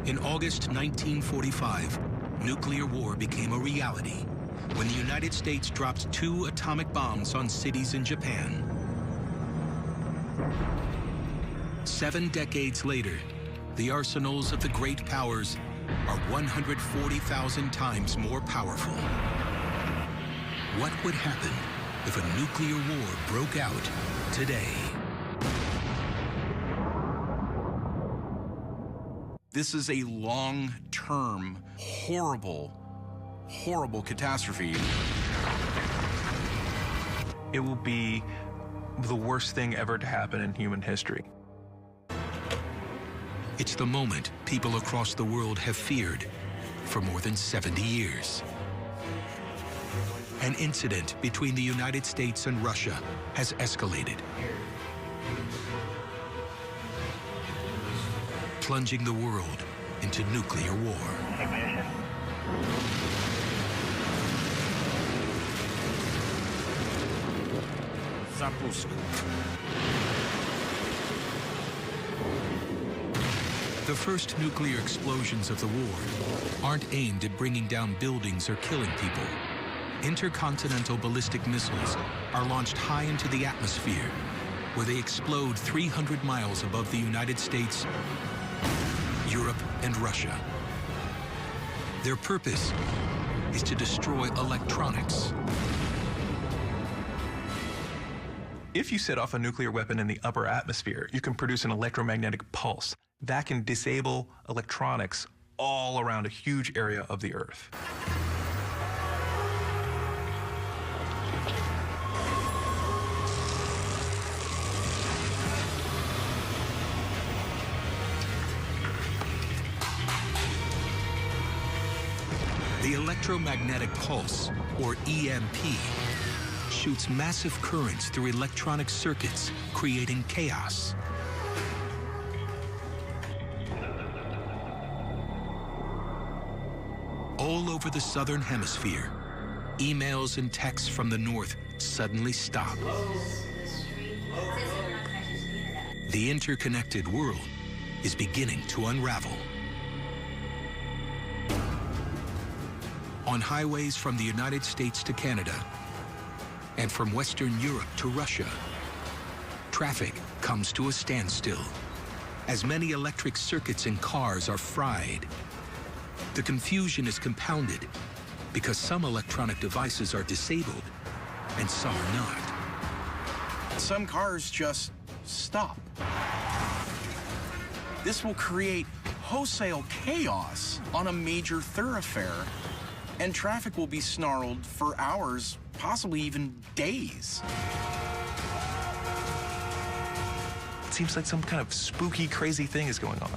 In August 1945, nuclear war became a reality when the United States dropped 2 atomic bombs on cities in Japan. 7 decades later, the arsenals of the great powers are 140,000 times more powerful. What would happen if a nuclear war broke out today? This is a long-term, horrible catastrophe. It will be the worst thing ever to happen in human history. It's the moment people across the world have feared for more than 70 years. An incident between the United States and Russia has escalated, plunging the world into nuclear war. Запуск. The first nuclear explosions of the war aren't aimed at bringing down buildings or killing people. Intercontinental ballistic missiles are launched high into the atmosphere, where they explode 300 miles above the United States, Europe, and Russia. Their purpose is to destroy electronics. If you set off a nuclear weapon in the upper atmosphere, you can produce an electromagnetic pulse that can disable electronics all around a huge area of the Earth. The electromagnetic pulse, or EMP, shoots massive currents through electronic circuits, creating chaos. All over the southern hemisphere, emails and texts from the north suddenly stop. The interconnected world is beginning to unravel. On highways from the United States to Canada, and from Western Europe to Russia, traffic comes to a standstill as many electric circuits in cars are fried. The confusion is compounded because some electronic devices are disabled and some are not. Some cars just stop. This will create wholesale chaos on a major thoroughfare, and traffic will be snarled for hours, possibly even days. It seems like some kind of spooky, crazy thing is going on.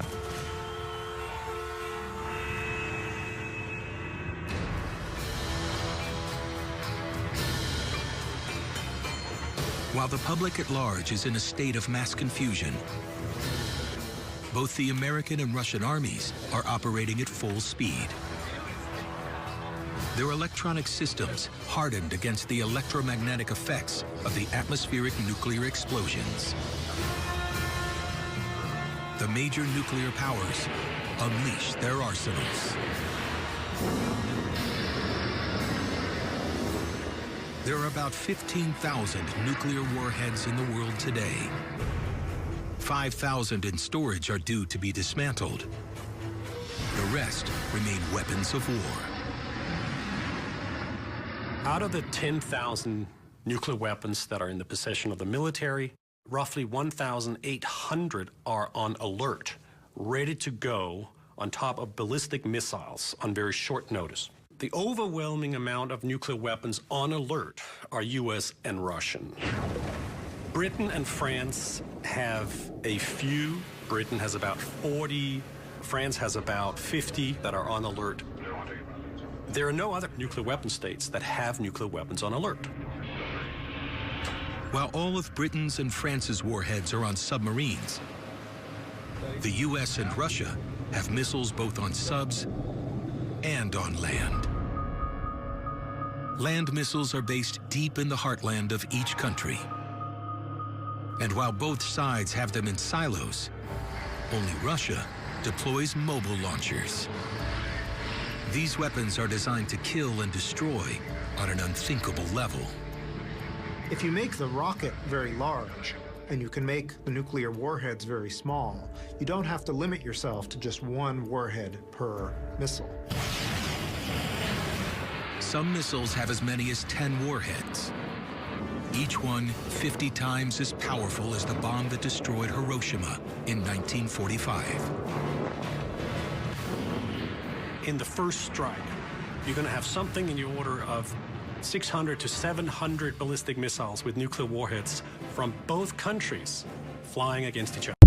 While the public at large is in a state of mass confusion, both the American and Russian armies are operating at full speed. Their electronic systems hardened against the electromagnetic effects of the atmospheric nuclear explosions. The major nuclear powers unleash their arsenals. There are about 15,000 nuclear warheads in the world today. 5,000 in storage are due to be dismantled. The rest remain weapons of war. Out of the 10,000 nuclear weapons that are in the possession of the military, roughly 1,800 are on alert, ready to go on top of ballistic missiles on very short notice. The overwhelming amount of nuclear weapons on alert are US and Russian. Britain and France have a few. Britain has about 40. France has about 50 that are on alert. There are no other nuclear weapon states that have nuclear weapons on alert. While all of Britain's and France's warheads are on submarines, the US and Russia have missiles both on subs and on land. Land missiles are based deep in the heartland of each country. And while both sides have them in silos, only Russia deploys mobile launchers. These weapons are designed to kill and destroy on an unthinkable level. If you make the rocket very large, and you can make the nuclear warheads very small, you don't have to limit yourself to just one warhead per missile. Some missiles have as many as 10 warheads, each one 50 times as powerful as the bomb that destroyed Hiroshima in 1945. In the first strike, you're going to have something in the order of 600 to 700 ballistic missiles with nuclear warheads from both countries flying against each other.